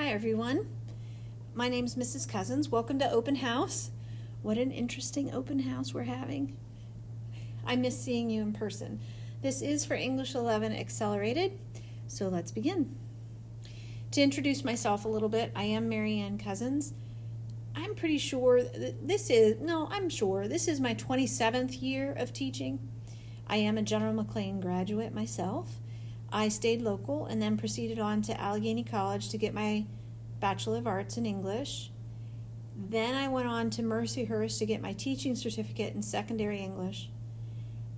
Hi everyone, my name's Mrs. Cousins. Welcome to Open House. What an interesting open house we're having. I miss seeing you in person. This is for English 11 Accelerated, so let's begin. To introduce myself a little bit, I am Mary Ann Cousins. I'm sure this is my 27th year of teaching. I am a General McLean graduate myself. I stayed local and then proceeded on to Allegheny College to get my Bachelor of Arts in English. Then I went on to Mercyhurst to get my teaching certificate in secondary English.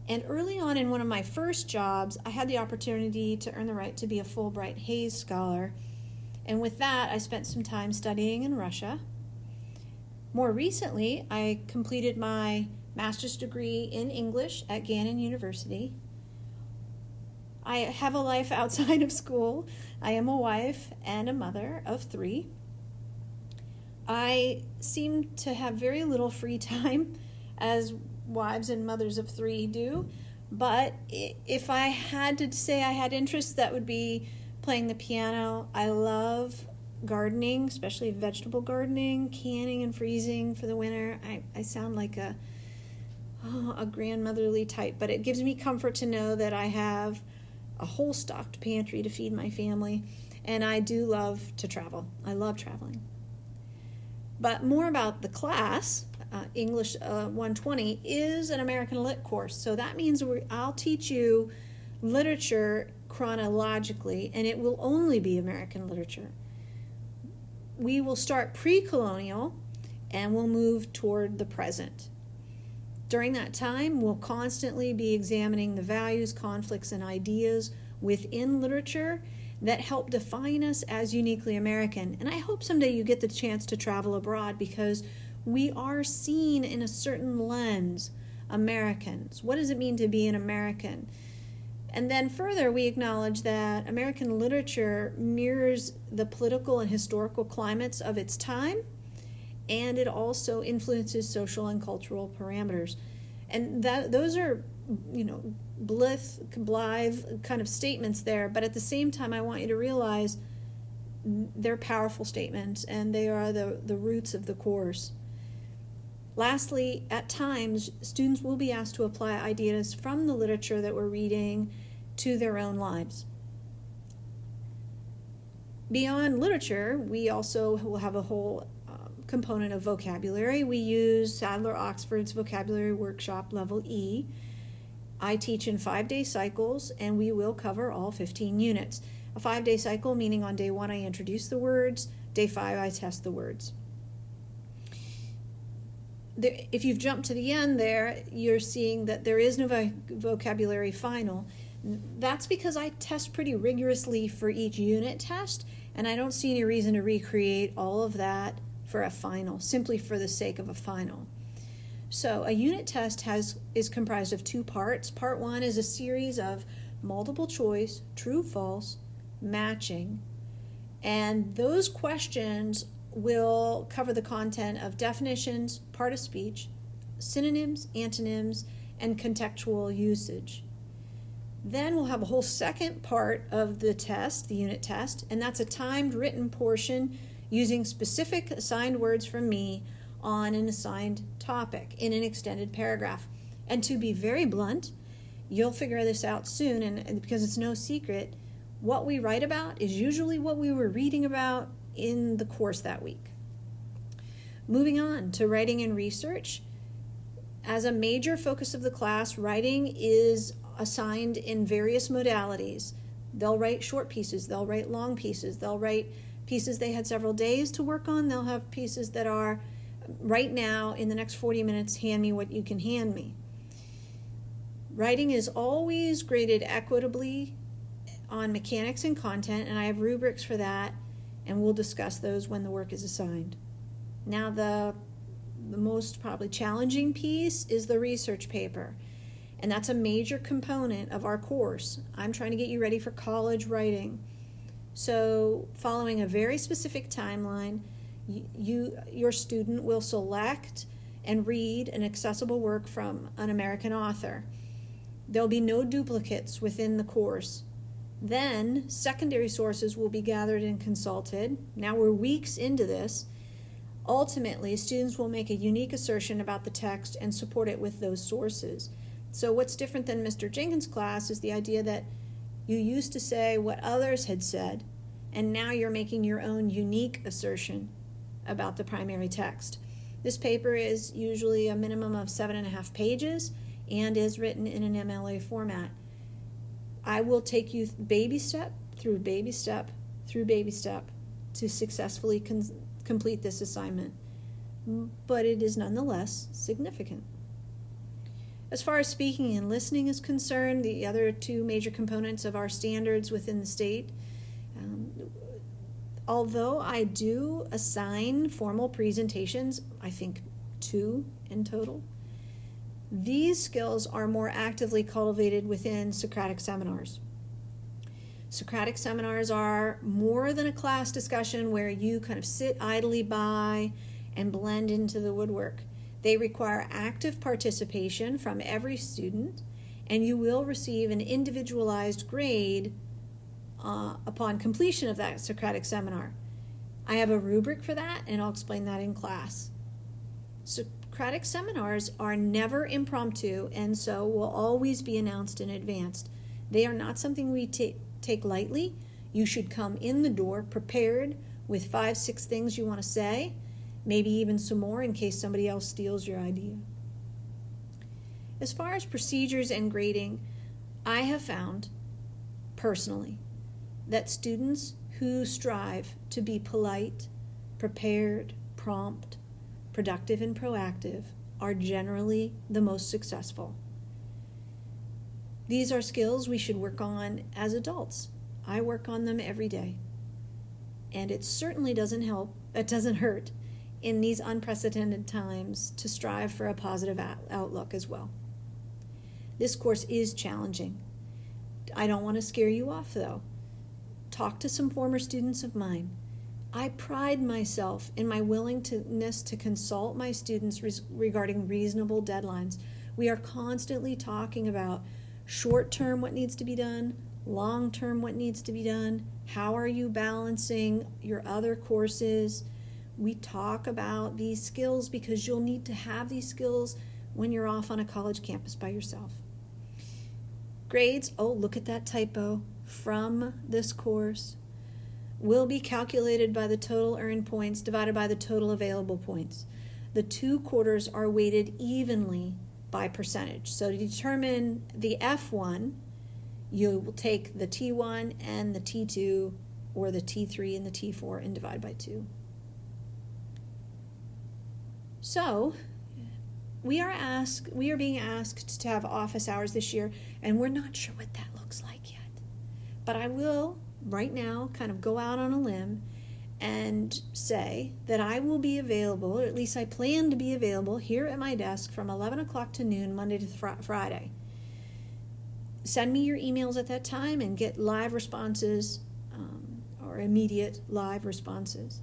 And early on in one of my first jobs, I had the opportunity to earn the right to be a Fulbright Hays Scholar. And with that, I spent some time studying in Russia. More recently, I completed my master's degree in English at Gannon University. I have a life outside of school. I am a wife and a mother of 3. I seem to have very little free time, as wives and mothers of 3 do, but if I had to say I had interests, that would be playing the piano. I love gardening, especially vegetable gardening, canning and freezing for the winter. I sound like a grandmotherly type, but it gives me comfort to know that I have a whole stocked pantry to feed my family, and I do love to travel. I love traveling. But more about the class, English 120 is an American Lit course, so that means I'll teach you literature chronologically, and it will only be American literature. We will start pre-colonial, and we'll move toward the present. During that time, we'll constantly be examining the values, conflicts, and ideas within literature that help define us as uniquely American. And I hope someday you get the chance to travel abroad, because we are seen in a certain lens, Americans. What does it mean to be an American? And then further, we acknowledge that American literature mirrors the political and historical climates of its time, and it also influences social and cultural parameters. And those are, blithe kind of statements there, but at the same time, I want you to realize they're powerful statements, and they are the roots of the course. Lastly, at times, students will be asked to apply ideas from the literature that we're reading to their own lives. Beyond literature, we also will have a whole component of vocabulary. We use Sadler Oxford's Vocabulary Workshop Level E. I teach in 5-day cycles, and we will cover all 15 units. A 5-day cycle, meaning on day 1 I introduce the words, day 5 I test the words. If you've jumped to the end there, you're seeing that there is no vocabulary final. That's because I test pretty rigorously for each unit test, and I don't see any reason to recreate all of that for a final, simply for the sake of a final. So a unit test is comprised of 2 parts. Part 1 is a series of multiple choice, true, false, matching, and those questions will cover the content of definitions, part of speech, synonyms, antonyms, and contextual usage. Then we'll have a whole second part of the test, the unit test, and that's a timed written portion using specific assigned words from me on an assigned topic in an extended paragraph. And to be very blunt, you'll figure this out soon, and because it's no secret, what we write about is usually what we were reading about in the course that week. Moving on to writing and research. As a major focus of the class, writing is assigned in various modalities. They'll write short pieces, they'll write long pieces, they'll write pieces they had several days to work on, they'll have pieces that are right now, in the next 40 minutes, hand me what you can hand me. Writing is always graded equitably on mechanics and content, and I have rubrics for that, and we'll discuss those when the work is assigned. Now, the most probably challenging piece is the research paper, and that's a major component of our course. I'm trying to get you ready for college writing. So, following a very specific timeline, your student will select and read an accessible work from an American author. There'll be no duplicates within the course. Then secondary sources will be gathered and consulted. Now we're weeks into this. Ultimately, students will make a unique assertion about the text and support it with those sources. So what's different than Mr. Jenkins' class is the idea that you used to say what others had said, and now you're making your own unique assertion about the primary text. This paper is usually a minimum of 7.5 pages and is written in an MLA format. I will take you baby step through baby step through baby step to successfully complete this assignment, but it is nonetheless significant. As far as speaking and listening is concerned, the other two major components of our standards within the state, although I do assign formal presentations, I think 2 in total, these skills are more actively cultivated within Socratic seminars. Socratic seminars are more than a class discussion where you kind of sit idly by and blend into the woodwork. They require active participation from every student, and you will receive an individualized grade upon completion of that Socratic seminar. I have a rubric for that, and I'll explain that in class. Socratic seminars are never impromptu, and so will always be announced in advance. They are not something we take lightly. You should come in the door prepared with 5-6 things you want to say, maybe even some more in case somebody else steals your idea. As far as procedures and grading, I have found, personally, that students who strive to be polite, prepared, prompt, productive, and proactive are generally the most successful. These are skills we should work on as adults. I work on them every day. And it certainly doesn't hurt in these unprecedented times to strive for a positive outlook as well. This course is challenging. I don't want to scare you off, though. Talk to some former students of mine. I pride myself in my willingness to consult my students regarding reasonable deadlines. We are constantly talking about short-term what needs to be done, long-term what needs to be done, how are you balancing your other courses. We talk about these skills because you'll need to have these skills when you're off on a college campus by yourself. Grades, oh, look at that typo, from this course will be calculated by the total earned points divided by the total available points. The 2 quarters are weighted evenly by percentage. So to determine the F1, you will take the T1 and the T2, or the T3 and the T4, and divide by 2. So we are being asked to have office hours this year, and we're not sure what that looks like yet. But I will right now kind of go out on a limb and say that I will be available, or at least I plan to be available, here at my desk from 11 o'clock to noon, Monday to Friday. Send me your emails at that time and get live responses, or immediate live responses.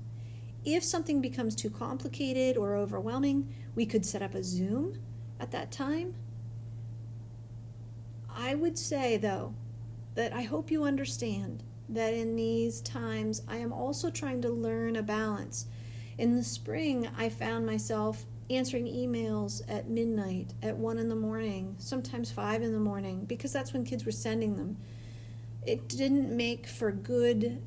If something becomes too complicated or overwhelming, we could set up a Zoom at that time. I would say, though, that I hope you understand that in these times, I am also trying to learn a balance. In the spring, I found myself answering emails at midnight, at 1 in the morning, sometimes 5 in the morning, because that's when kids were sending them. It didn't make for good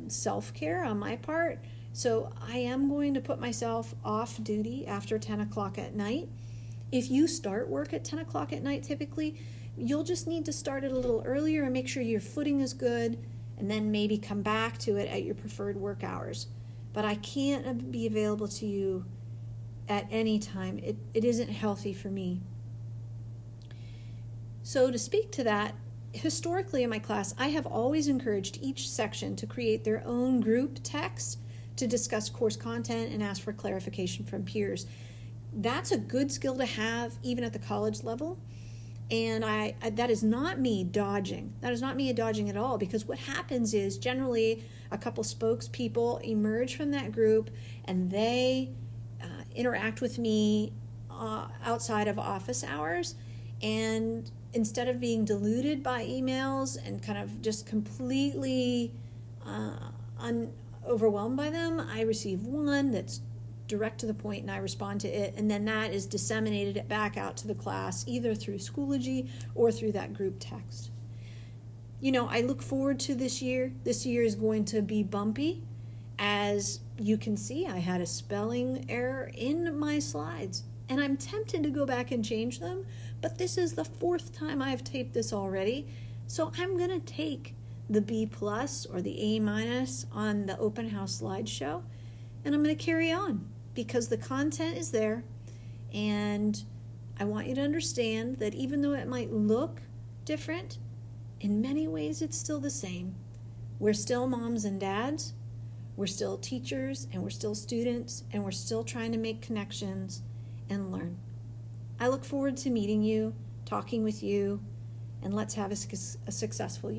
self-care on my part, so I am going to put myself off duty after 10 o'clock at night. If you start work at 10 o'clock at night, typically, you'll just need to start it a little earlier and make sure your footing is good, and then maybe come back to it at your preferred work hours. But I can't be available to you at any time. It isn't healthy for me. So to speak to that, historically in my class, I have always encouraged each section to create their own group text to discuss course content and ask for clarification from peers. That's a good skill to have even at the college level. And that is not me dodging. That is not me dodging at all, because what happens is generally a couple spokespeople emerge from that group and they interact with me outside of office hours, and instead of being diluted by emails and kind of just completely overwhelmed by them, I receive one that's direct to the point and I respond to it, and then that is disseminated back out to the class either through Schoology or through that group text. You know, I look forward to this year. This year is going to be bumpy. As you can see, I had a spelling error in my slides, and I'm tempted to go back and change them, but this is the 4th time I've taped this already, so I'm going to take the B+ or the A- on the open house slideshow, and I'm going to carry on because the content is there, and I want you to understand that even though it might look different, in many ways it's still the same. We're still moms and dads, we're still teachers, and we're still students, and we're still trying to make connections and learn. I look forward to meeting you, talking with you, and let's have a successful year.